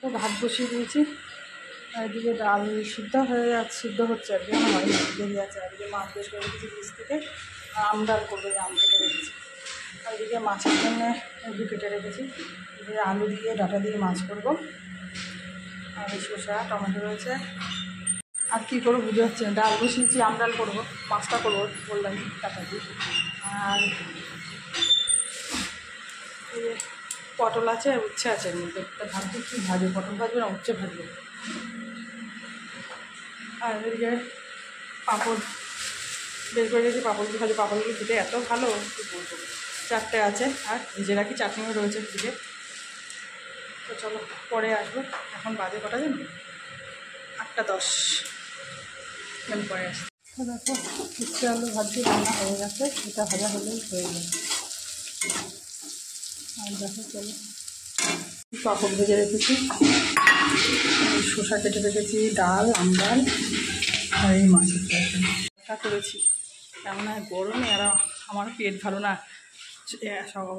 তো ভাত বসিয়ে দিয়েছি, আর এদিকে ডাল সিদ্ধ হয়ে যাচ্ছে, সিদ্ধ হচ্ছে আর কি, হয় না, দেরি আছে। আর এদিকে মাছ বেশ করে রেখেছি ফ্রিজ থেকে, আম ডাল করবো, আম কেটে রেখেছি। আর এদিকে মাছের জন্য এগুলো কেটে রেখেছি, এদিকে আলু দিয়ে ডাটা দিয়ে মাছ করবো, আর শসা টমেটো রয়েছে। আর কী করবো বুঝতে পারছি না, ডাল বসিয়েছি, আম ডাল করবো, মাছটা করবো বললাম ডাটা দিয়ে। আর পটল আছে, উচ্ছে আছে, ভাবছি কী ভাজবো, পটল ভাজবো না উচ্ছে ভাজবো। আর এদিকে পাঁপড় বের করে রেখেছি, পাঁপড়গুলো ভাজবো। পাঁপড়গুলো দিতে এত ভালো কী বলবো, 4টে আছে, আর ভেজে রাখি, চাটনিও রয়েছে দিকে। তো চলো পরে আসবো, এখন বাজে কটা জানি, 8:10, আমি পরে আসছি। তো দেখো উচ্ছে আলু ভাজি রান্না হয়ে গেছে, এটা ভাজা হলেই হয়ে যাবে। আর দেখো চলো পাঁপড় ভেজে রেখেছি, শসা কেটে রেখেছি, ডাল, আম ডাল, আর এই মাছের তরকারি করেছি। কেমন গরমে আর আমার পেট ভালো না,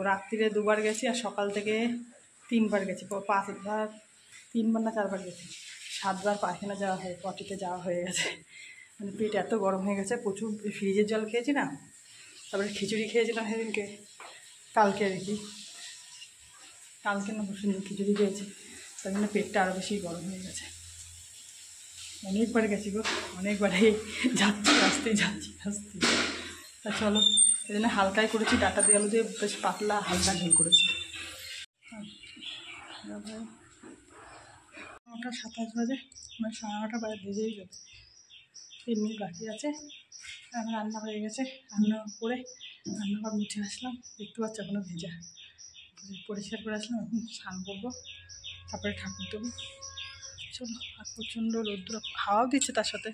রাত্রিরে 2বার গেছি, আর সকাল থেকে 3বার গেছি, 5বার, 3বার না 4বার গেছি, 7বার পায়খানা যাওয়া হয়, পটিতে যাওয়া হয়ে গেছে। মানে পেট এত গরম হয়ে গেছে, প্রচুর ফ্রিজের জল খেয়েছি না, তারপরে খিচুড়ি খেয়েছিলাম সেদিনকে, কালকে আর কি, কালকে না বসে খিচুড়ি খেয়েছি, তার জন্য পেটটা আরও বেশি গরম হয়ে গেছে। অনেকবার গেছি গো, অনেকবারই যাচ্ছি আসতে। তা চলো এই জন্য হালকাই করেছি, ডাটা দিয়ে আলু দিয়ে বেশ পাতলা হালকা ঝোল করেছি। 9:27 বাজে, মানে 9:30 বাজে, ভেজেই যাবে, 3 মিনিট বাকি আছে। আমার রান্না হয়ে গেছে, রান্না করে রান্নাঘর মুছে আসলাম, দেখতে পাচ্ছি এখনো ভেজা, পরিষ্কার করে আসলাম। এখন স্নান করবো, তারপরে ঠাকুর দেবো। চলো, আর প্রচণ্ড রৌদ্র, হাওয়াও দিচ্ছে, তার সাথে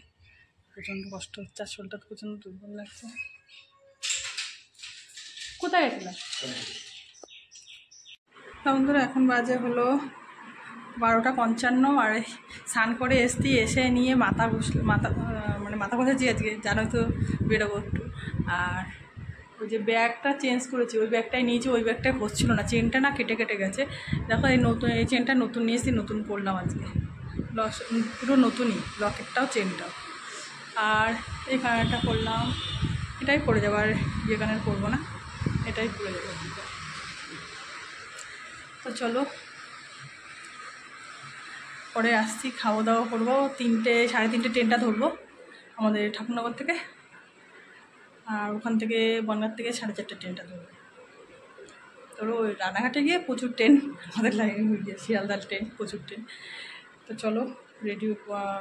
প্রচণ্ড কষ্ট হচ্ছে, আর শরীরটা প্রচণ্ড দুর্বল লাগছে। কোথায় গেছিলাম বন্ধুরা? এখন বাজে হলো 12:55, আর স্নান করে এসে নিয়ে মাথা ঘষেছি আজকে, জানোই তো বেরোবো একটু। আর ওই যে ব্যাগটা চেঞ্জ করেছি, ওই ব্যাগটাই নিয়েছি, ওই ব্যাগটাই হচ্ছিল না, চেনটা না কেটে গেছে। দেখো এই চেনটা নতুন নিয়েছি, নতুন পরলাম আজকে, পুরো নতুনই, লকেটটাও চেনটাও। আর এই কানেরটা করলাম, এটাই পরে যাবো, আর ইয়ে কানের করবো না, এটাই পরে যাবো। তো চলো পরে আসছি, খাওয়া দাওয়া করবো, 3:30 ট্রেনটা ধরবো আমাদের ঠাকুরনগর থেকে, আর ওখান থেকে বনগাঁ থেকে 4:30 ট্রেনটা ধরবো। ধরো ওই রানাঘাটে গিয়ে প্রচুর ট্রেন, আমাদের লাইনে গিয়ে শিয়ালদার ট্রেন, প্রচুর ট্রেন। তো চলো রেডি,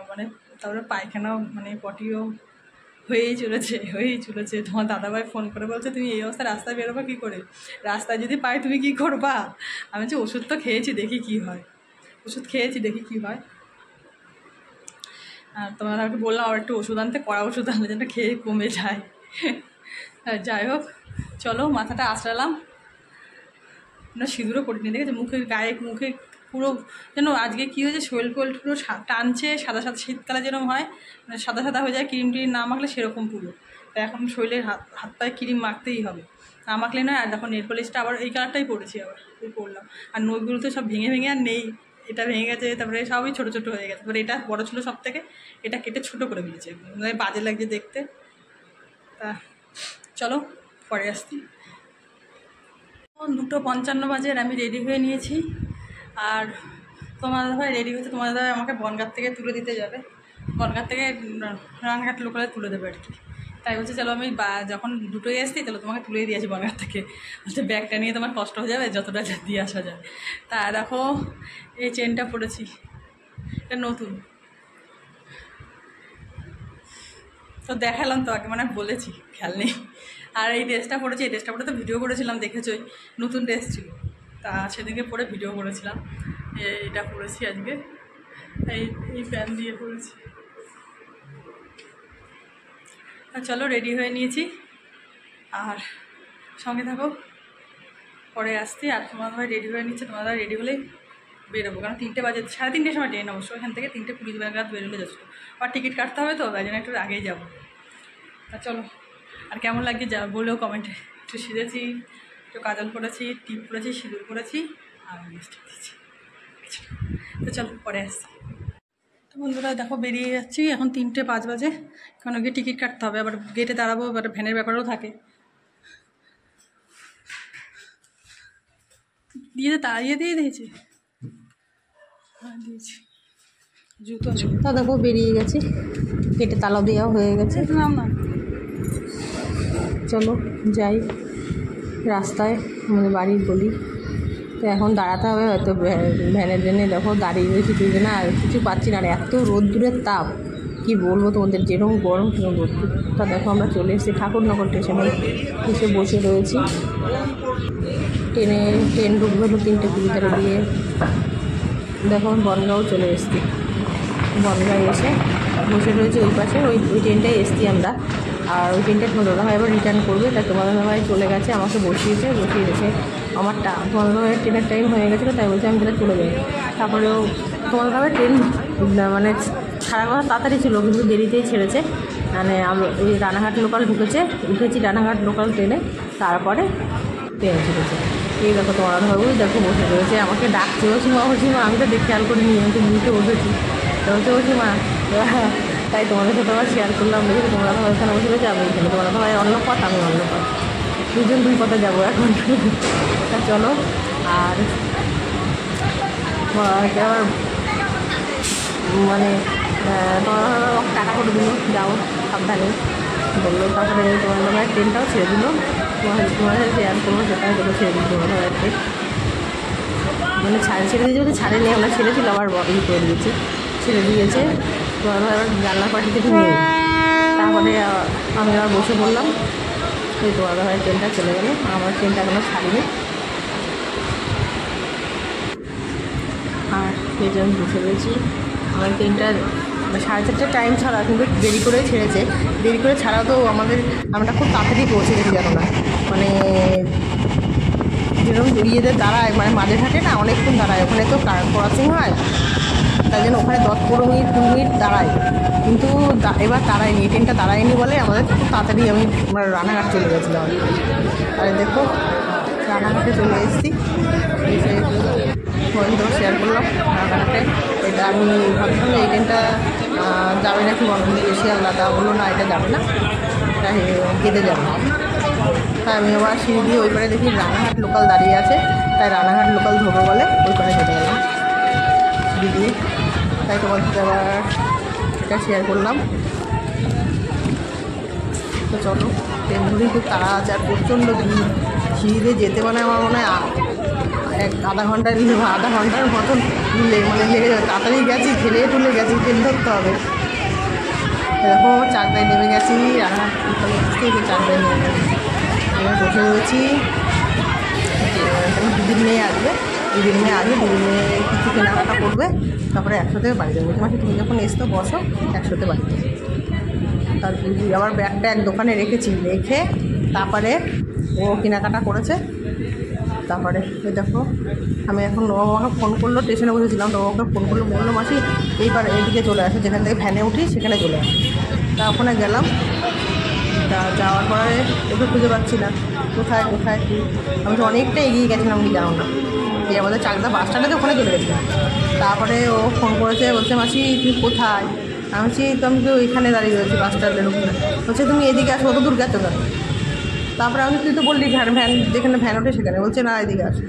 মানে তারপরে পায়খানাও মানে পটিও হয়েই চলেছে। তোমার দাদাভাই ফোন করে বলছে, তুমি এই অবস্থায় রাস্তায় বেরোবা কী করে, রাস্তায় যদি পাই তুমি কী করবা? আমি বলছি ওষুধ তো খেয়েছি, দেখি কী হয়, আর তোমার দাদাকে বললাম আর একটু ওষুধ আনতে, কড়া ওষুধ আনলে যেন খেয়ে কমে যায়। যাই হোক চলো, মাথাটা আঁচড়ালাম, সিঁদুরও করিনি, দেখেছি মুখে পুরো যেন আজকে কী হয়েছে, শরীর পুরো টানছে, সাদা শীতকালে যেরকম হয়, মানে সাদা হয়ে যায়, ক্রিম না মাখলে সেরকম পুরো। তো এখন শরীরের হাত পায়ে ক্রিম মাখতেই হবে, না মাখলে নয়। আর দেখো নেল পলিশটা আবার এই কালারটাই পরেছি, আবার পরলাম, আর নখগুলো তো সব ভেঙে আর নেই, এটা ভেঙে গেছে, তারপরে সবই ছোটো হয়ে গেছে, তারপরে এটা বড়ো ছিল সব থেকে, এটা কেটে ছোটো করে ফেলেছে, মানে বাজে লাগছে দেখতে। তা চলো পরে আসছি। 2:55 বাজে, আর আমি রেডি হয়ে নিয়েছি, আর তোমার দাদাভাই রেডি হয়েছে, তোমার দাদাভাই আমাকে বনগাঁ থেকে তুলে দিতে যাবে, বনগাঁ থেকে রানাঘাট লোকালে তুলে দেবে আর কি। তাই বলছে চলো আমি যখন 2টোয় আসছি, চলো তোমাকে তুলেই দিয়েছি বনগাঁ থেকে, বলছে ব্যাগটা নিয়ে তোমার কষ্ট হয়ে যাবে, যতটা দিয়ে আসা যায়। তা দেখো এই চেনটা পরেছি, এটা নতুন, তো দেখালাম তো আগে, মানে বলেছি, খেয়াল নেই। আর এই ড্রেসটা পরেছি, এই ড্রেসটা পরে তো ভিডিও করেছিলাম, দেখেছোই, নতুন ড্রেস ছিল, তা সেদিকে পরে ভিডিও করেছিলাম। এটা পরেছি আজকে, এই প্যান্ট দিয়ে পরেছি। চলো রেডি হয়ে নিয়েছি, আর সঙ্গে থাকো, পরে আসছি। আর তোমার ভাই রেডি হয়ে নিচ্ছে, তোমার দাদা রেডি হলেই বেরোবো, কারণ 3টে বাজে, 3:30 সময় ট্রেন, অবশ্য এখান থেকে 3:20 নাগাদ বেরোলে যাচ্ছ, আর টিকিট কাটতে হবে, তো তাই জন্য একটু আগেই যাবো। তা চলো, আর কেমন লাগছে বলেও কমেন্টে। একটু সেজেছি, একটু কাজল করেছি, টিপ করেছি, সিঁদুর করেছি, আর লিপস্টিক দিয়েছি, লাগছে। তো চলো পরে আসছি। তো বন্ধুরা দেখো বেরিয়ে যাচ্ছি, এখন 3:05 বাজে, কারণ গিয়ে টিকিট কাটতে হবে, আবার গেটে দাঁড়াবো, আবার ভ্যানের ব্যাপারও থাকে। দিয়ে দিয়েছি, হ্যাঁ দিয়েছি। জুতো তা দেখো বেরিয়ে গেছি, গেটে তালা দেওয়া হয়ে গেছে। নাম না, চলো যাই রাস্তায়, আমাদের বাড়ির গলি। তো এখন দাঁড়াতে হবে হয়তো ভ্যানের জন্যে। দেখো দাঁড়িয়ে রয়েছি দুজনে, আর কিছু পাচ্ছি না, আর এত রোদ্দুরের তাপ কি বলবো তোমাদের, যেরকম গরম সেরকম রোদ্দুর। তা দেখো আমরা চলে এসেছি ঠাকুরনগর স্টেশনে, এসে বসে রয়েছি। ট্রেন ঢুকবে হলো 3:20 দিয়ে। দেখো বনগাঁও চলে এসেছি, বনগাঁও এসে বসে রয়েছে ওই পাশে, ওই ট্রেনটায় এসেছি আমরা। আর ওই ট্রেনটা তোমার দাদাভাই আবার রিটার্ন করবে, তাই তোমার দাদাভাই চলে গেছে, আমাকে বসিয়ে রেখে আমার তোমার দাদাভাইয়ের ট্রেনের টাইম হয়ে গেছিলো, তাই বলছে আমি তাহলে চলে যাই। তারপরেও তোমার দাদাভাই ট্রেন মানে ছাড়ার কথা তাড়াতাড়ি ছিল, কিন্তু দেরিতেই ছেড়েছে। মানে ওই রানাঘাট লোকাল উঠেছি রানাঘাট লোকাল ট্রেনে, তারপরে ট্রেন ছেড়েছে। এই দেখো তোমার দাদাভাই দেখো বসে রয়েছে, আমাকে ডাকছে ওসীমা, আমি তো খেয়াল করিনি, আমি তো মুখে বসেছি। তো বলছে ওসীমা, তাই তোমাদের সাথে আবার শেয়ার করলাম। দেখি তোমরা দাদাভাই ওখানে বসে রয়েছে, আমি এখানে, তোমার দাদাভাই অন্য পথ, আমি অন্য পথ, দুজন দুই পথে যাবো এখন। তা চলো। আর আবার মানে তোমার টাকা করে দিল, যাও সাবধানে বললো। তারপরে তোমার দাদাভাই ট্রেনটাও ছেড়ে দিল, তোমার শেয়ার করবো, সেটাই তোকে ছেড়ে দিল তোমার দাদাভাই ট্রেন। মানে ছেড়ে দিয়েছে বলতে ছাড়েনি, আমরা ছেড়েছিল আবার করে দিয়েছে, ছেড়ে দিয়েছে। তোমার আবার জানলার পাশে থেকে নিয়ে, তারপরে আমি আবার বসে পড়লাম। এই তোমার দাদাভাই ট্রেনটা চলে গেলো, আমার ট্রেনটা এখনো ছাড়িনি। আর সেই জন্য বসে রয়েছি। আমার ট্রেনটা 4:30 টাইম ছাড়া, কিন্তু দেরি করে ছেড়েছে। দেরি করে ছাড়াও তো আমরা খুব তাড়াতাড়ি পৌঁছে গেছি, জানো না, মানে যেরকম ইয়েদের দাঁড়ায়, মানে মাঝেরঘাটে না অনেকক্ষণ দাঁড়ায়, ওখানে তো ক্রসিং হয়, তাই জন্য ওখানে 10-15 মিনিট 2 মিনিট দাঁড়ায়। কিন্তু এবার দাঁড়ায়নি, ট্রেনটা দাঁড়ায়নি বলে আমাদের খুব তাড়াতাড়ি আমরা রানাঘাট চলে গেছিলাম। আর দেখো রানাঘাটে চলে এসেছি, এসে বন্ধু শেয়ার করলাম রানাঘাটে। এটা আমি ভাবছিলাম এই ট্রেনটা যাবে নাকি শিয়ালদা, তা বললো না এটা যাবে না, এটা গেটে যাবে। তাই আমি আবার সিঁড়ি দিয়ে ওই পারে দেখি রানাঘাট লোকাল দাঁড়িয়ে আছে, তাই রানাঘাট লোকাল ধরবো বলে ওই পারে যেতে গেলাম দিদি। তাই তোমার সাথে আবার এটা শেয়ার করলাম। তো চলো, ট্রেন ধরেই খুব তাড়া আছে, আর প্রচণ্ড সিঁড়িতে যেতে মানে আমার মনে হয় আধা ঘন্টার মতন লেগে যাবে। তাড়াতাড়ি গেছি, ঠেলে টুলে গেছি, ট্রেন ধরতে হবে। এরকম চাকদায় নেমে গেছি, রানাঘাট চাকদায় নেমে গেছি, এবার বসে রয়েছি। দুদিন মেয়ে আসবে, দুদিন মেয়ে কিছু কেনাকাটা করবে, তারপরে একসাথে বাড়ি যাবো। তোমাকে তুমি যখন এসতো বসো, একসাথে বাড়ি যাবো। তার আবার ব্যাগটা এক দোকানে রেখে তারপরে ও কেনাকাটা করেছে। তারপরে ওই দেখো আমি এখন আমাকে ফোন করলো, স্টেশনে বসেছিলাম, তো ওকে ফোন করলো, বললো মাসি এইবার এইদিকে চলে আসো, যেখান থেকে ভ্যানে উঠি সেখানে চলে আসো। তা ওখানে গেলাম, তা যাওয়ার পরে ওকে খুঁজে পাচ্ছি না, কোথায় কি। আমি তো অনেকটা এগিয়ে গেছিলাম, আমি জানো না, এই আমাদের চাকদা বাস স্ট্যান্ডে ওখানে চলে গেছিলাম। তারপরে ও ফোন করেছে, বলছে মাসি তুই কোথায়? আমি বলছি আমি তো এখানে দাঁড়িয়ে রয়েছি বাস স্ট্যান্ডের ওখানে। বলছে তুমি এদিকে আসো, অত দূর গেছো কেন? তারপরে আমি তুই তো বললি ভ্যান যেখানে ভ্যান ওঠে সেখানে, বলছে না এদিকে আসো।